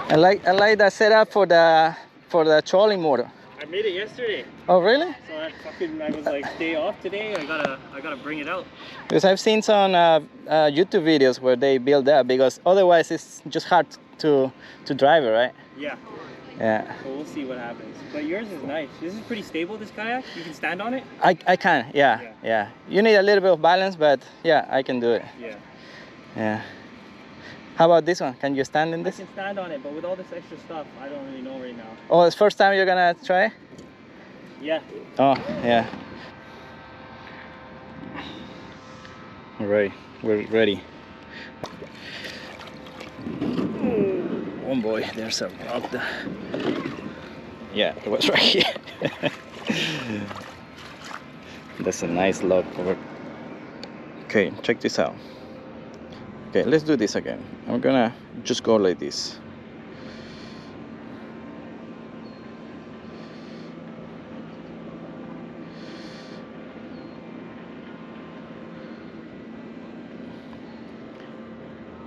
I like that setup for the trolling motor. I made it yesterday. Oh really? So I was like day off today. I gotta bring it out. Because I've seen some YouTube videos where they build that, because otherwise it's just hard to drive it, right? Yeah. Yeah. So we'll see what happens. But yours is nice. This is pretty stable, this kayak. You can stand on it? I can, yeah. You need a little bit of balance, but yeah, I can do it. Yeah. Yeah. How about this one? Can you stand in this? I can stand on it, but with all this extra stuff, I don't really know right now. Oh, it's first time you're gonna try? Yeah. Oh, yeah. All right, we're ready. Oh boy, there's a rock there. Yeah, it was right here. That's a nice log over. Okay, check this out. Okay, let's do this again. I'm gonna just go like this.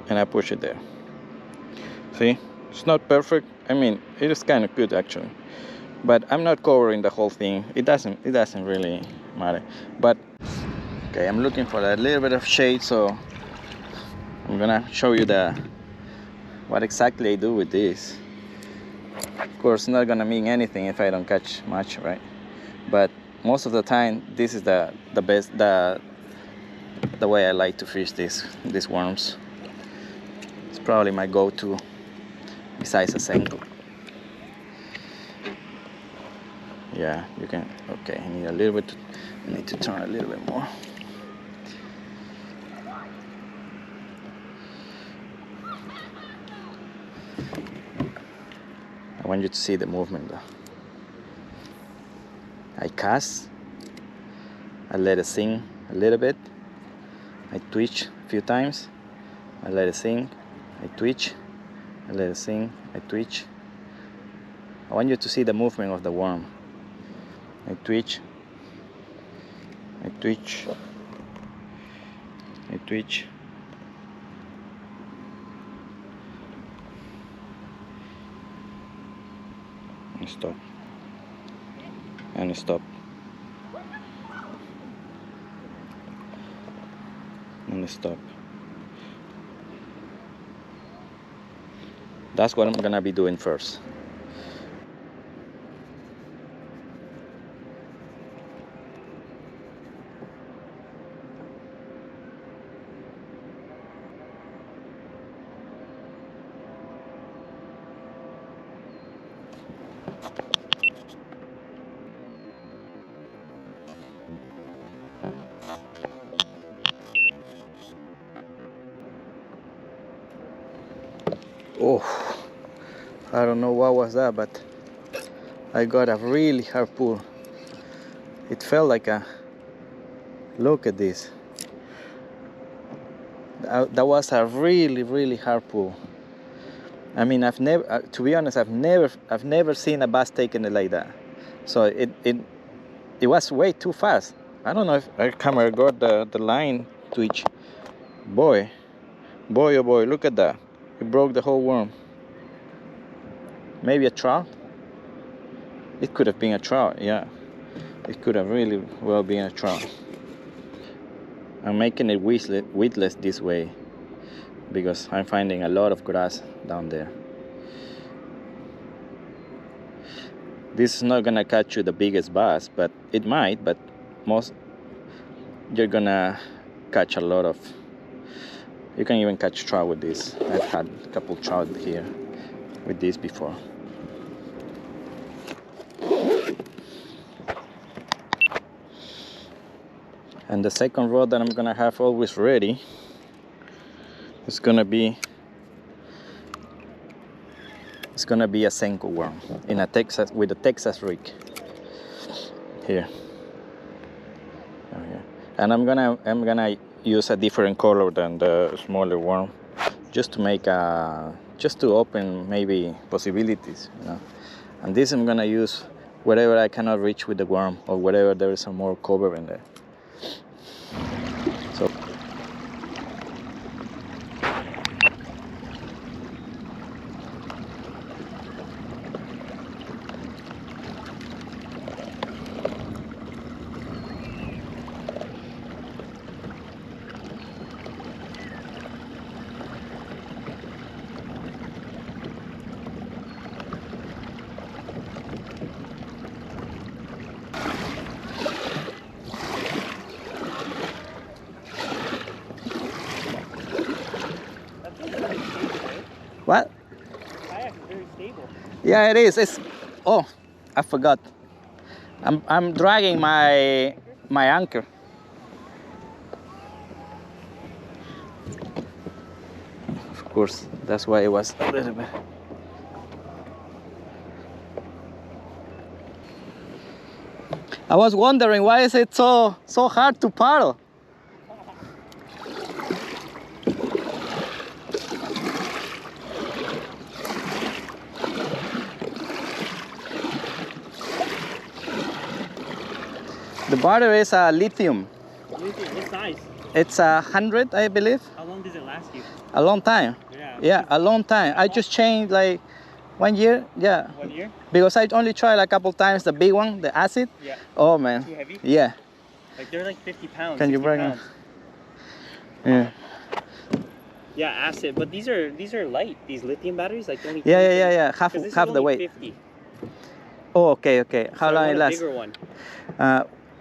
And I push it there. See, it's not perfect. I mean, it is kind of good actually, but I'm not covering the whole thing. It doesn't really matter. But okay, I'm looking for a little bit of shade, so I'm gonna show you what exactly I do with this. Of course, it's not gonna mean anything if I don't catch much, right? But most of the time, this is the best, the way I like to fish these worms. It's probably my go-to besides a Senko. Yeah, you can. Okay, I need a little bit. I need to turn a little bit more. I want you to see the movement though. I cast, I let it sink a little bit, I twitch a few times, I let it sink, I twitch, I let it sink, I twitch. I want you to see the movement of the worm. I twitch, I twitch, I twitch. And stop. And stop. And stop. That's what I'm gonna be doing first. Oh, I don't know what was that, but I got a really hard pull. It felt like a, look at this. That was a really hard pull. I mean, I've never, to be honest, I've never seen a bass taking it like that. So it was way too fast. I don't know if our camera got the line twitch. Boy, oh boy, look at that. It broke the whole worm. Maybe a trout? It could have been a trout, yeah. It could have really well been a trout. I'm making it weedless this way because I'm finding a lot of grass down there. This is not gonna catch you the biggest bass, but it might, but you're gonna catch a lot of, you can even catch trout with this. I've had a couple trout here with this before. And the second rod that I'm gonna have always ready is gonna be a Senko worm in a Texas, with a Texas rig here. Oh, yeah. And I'm gonna use a different color than the smaller worm, just to make just to open maybe possibilities, you know. And this I'm gonna use wherever I cannot reach with the worm, or wherever there is some more cover in there. So stable, right? What? Kayak is very stable. Yeah, it is. It's. Oh, I forgot. I'm dragging my anchor. Of course, that's why it was a little bit. I was wondering why is it so hard to paddle. The battery is a lithium. Lithium, what size? It's 100, I believe. How long does it last you? A long time. Yeah. Yeah, a long time. I just changed like 1 year. Yeah. 1 year? Because I only tried a couple times the big one, the acid. Yeah. Oh man. Too heavy? Yeah. Like they're like 50 pounds. Can you 60 bring pounds. Yeah. Yeah, acid. But these are light. These lithium batteries, like only. Yeah. Half 'Cause this half is the only weight. 50. Oh, okay. How So I long want it a lasts? bigger one.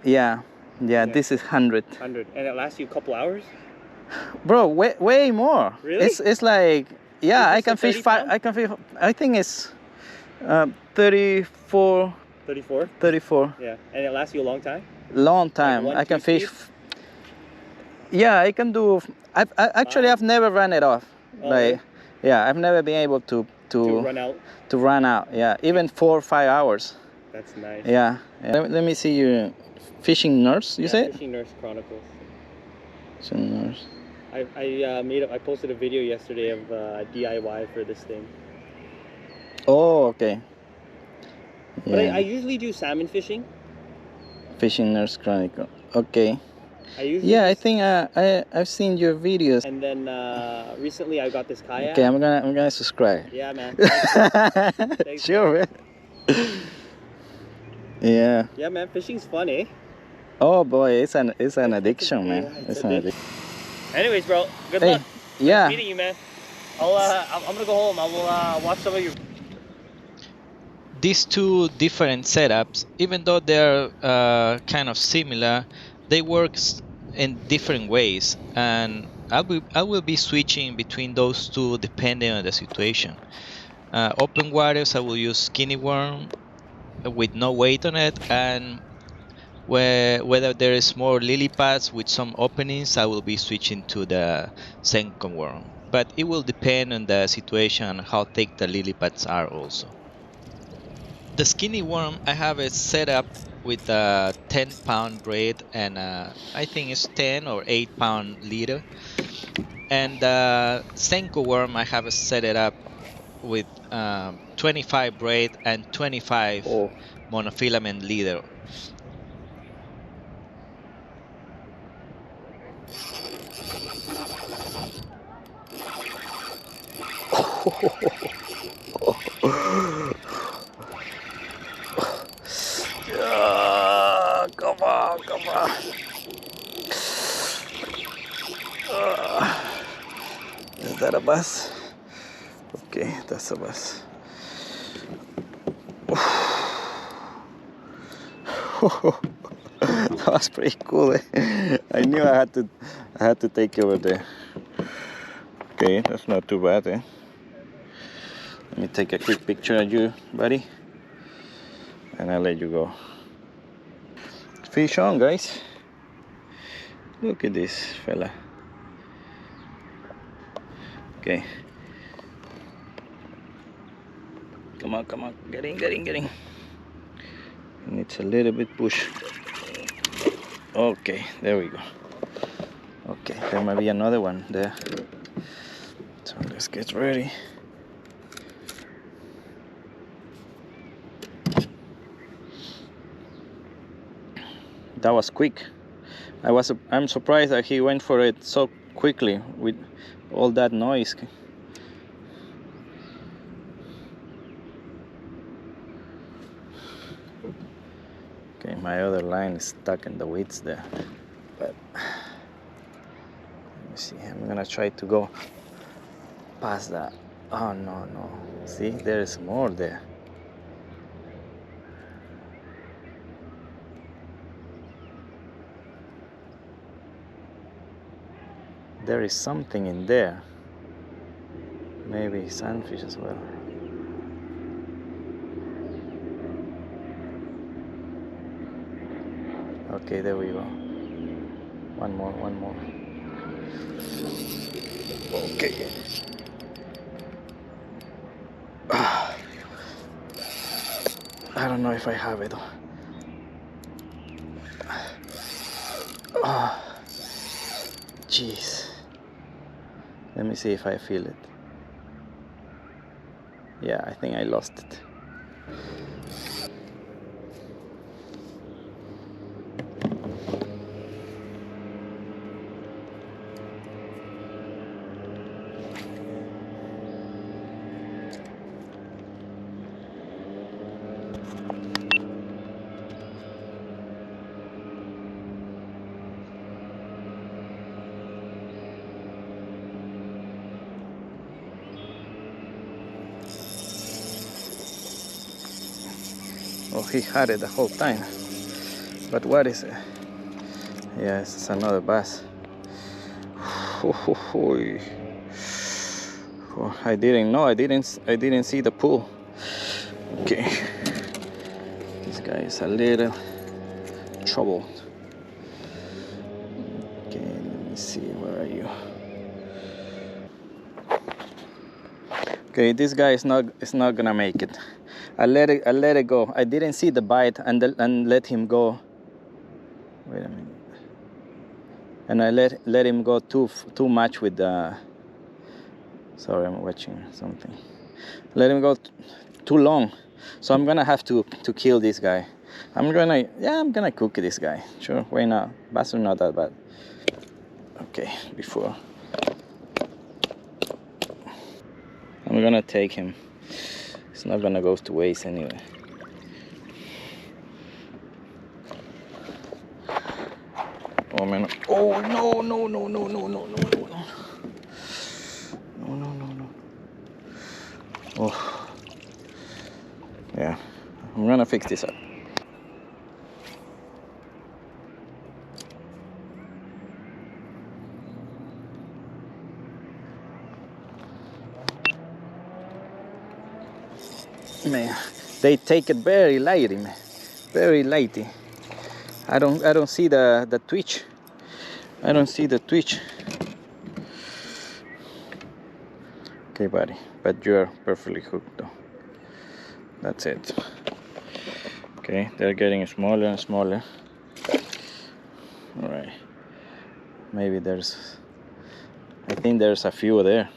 Yeah. Yeah. This is 100. 100, and it lasts you a couple hours. Bro, way more. Really? It's like, yeah, Is I this can a fish 30 five. pound? I can fish. I think it's 34. 34. 34. Yeah, and it lasts you a long time. Long time. one, I can two fish. speed? Yeah, I can do. Actually, I've never run it off. Oh, Like, really? yeah, I've never been able To run out. to run out. Yeah, even 4 or 5 hours. That's nice. Yeah. Let me see you. Fishing nurse, you Yeah, say? Fishing Nurse Chronicles. Fishing nurse. I posted a video yesterday of DIY for this thing. Oh, okay. But Yeah. I usually do salmon fishing. Fishing nurse chronicle. Okay. I usually Yeah, I just- think I've seen your videos. And then recently I got this kayak. Okay, I'm gonna subscribe. Yeah, man. Thanks, Sure, man. Yeah. Yeah, man. Fishing's fun, eh? Oh boy, it's an addiction, man. Yeah, It's an addiction. Anyways, bro. Good Hey, luck. yeah. Nice meeting you, man. I'm gonna go home. I will watch some of your. These two different setups, even though they're kind of similar, they work in different ways, and I will be switching between those two depending on the situation. Open waters, I will use skinny worm with no weight on it, and whether there is more lily pads with some openings, I will be switching to the Senko worm. But it will depend on the situation and how thick the lily pads are also. The skinny worm, I have it set up with a 10-pound braid and I think it's 10 or 8-pound leader. And the Senko worm, I have it set it up with 25 braid and 25 Oh. monofilament leader. Come on. Is that a bass? Okay, that's a bass. That was pretty cool. I knew I had to take you over there. Okay, that's not too bad. Let me take a quick picture of you, buddy, and I'll let you go. Fish on, guys. Look at this fella. Okay. Come on. Get in. And it's a little bit push. Okay, there we go. Okay, there might be another one there. So let's get ready. That was quick. I'm surprised that he went for it so quickly with all that noise. Okay, my other line is stuck in the weeds there. But let me see. I'm gonna try to go past that. Oh no. See, there is more there. There is something in there. Maybe sunfish as well. Okay, there we go. One more. Okay. I don't know if I have it. Jeez. Let me see if I feel it. Yeah, I think I lost it. Oh, he had it the whole time. But what is it? Yes, it's another bass. Oh, I didn't know. I didn't see the pool. Okay. This guy is a little troubled. Okay, let me see. Where are you? Okay, this guy is not gonna make it. I let it go. I didn't see the bite and let him go. Wait a minute. And I let him go too much with the. Sorry, I'm watching something. Let him go too long. So I'm gonna have to kill this guy. I'm gonna cook this guy. Sure, why not? Bass are not that bad. Okay, before. I'm gonna take him. It's not gonna go to waste anyway. Oh man. Oh no. No. Oh. Yeah. I'm gonna fix this up. Man, they take it very lightly, man. Very lightly. I don't see the twitch. I don't see the twitch. Okay, buddy, but you are perfectly hooked though. That's it. Okay, they're getting smaller and smaller. All right. Maybe I think there's a few there.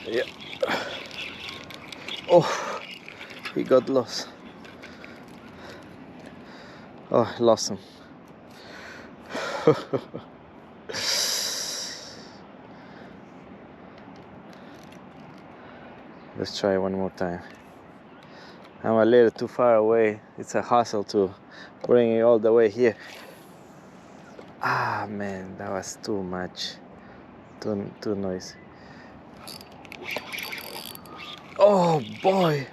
Yeah. Oh, he got lost. Oh, I lost him. Let's try one more time. I'm a little too far away. It's a hassle to bring it all the way here. Ah man, that was too much. Too noisy. Oh boy.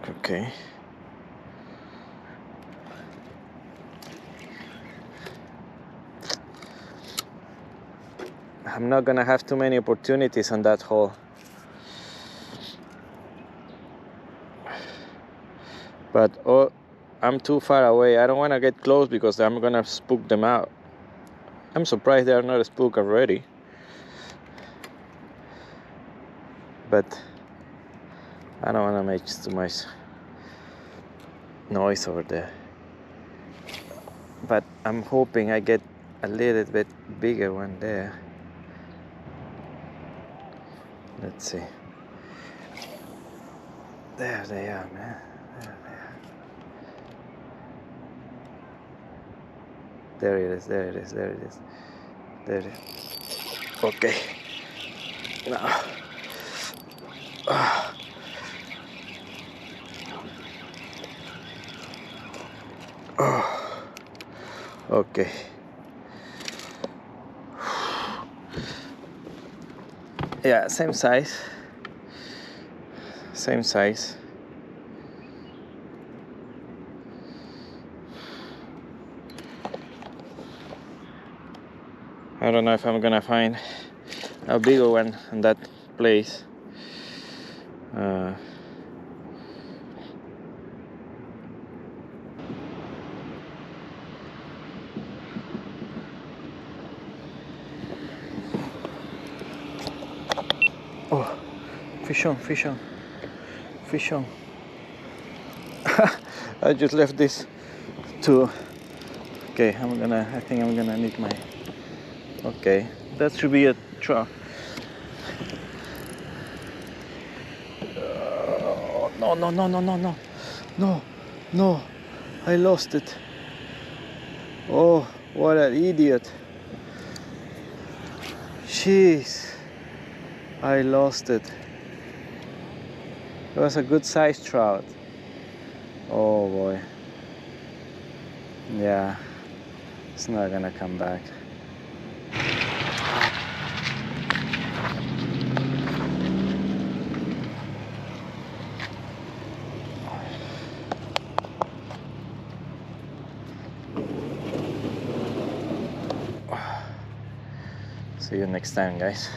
Okay. I'm not gonna have too many opportunities on that hole. But oh, I'm too far away. I don't want to get close because I'm gonna spook them out. I'm surprised they are not spooked already. But I don't want to make too much noise over there. But I'm hoping I get a little bit bigger one there. Let's see. There they are, man. There it is. There it is. Okay. Now. Okay. Yeah, same size. Same size. I don't know if I'm gonna find a bigger one in that place. Oh, fish on, fish on, fish on. I just left this to. Okay, I think I'm gonna need my. Okay, that should be a trout. No, no, no, no, no, no, no, no, I lost it. Oh, what an idiot. Jeez, I lost it. It was a good sized trout. Oh boy. Yeah, it's not gonna come back. See you next time, guys.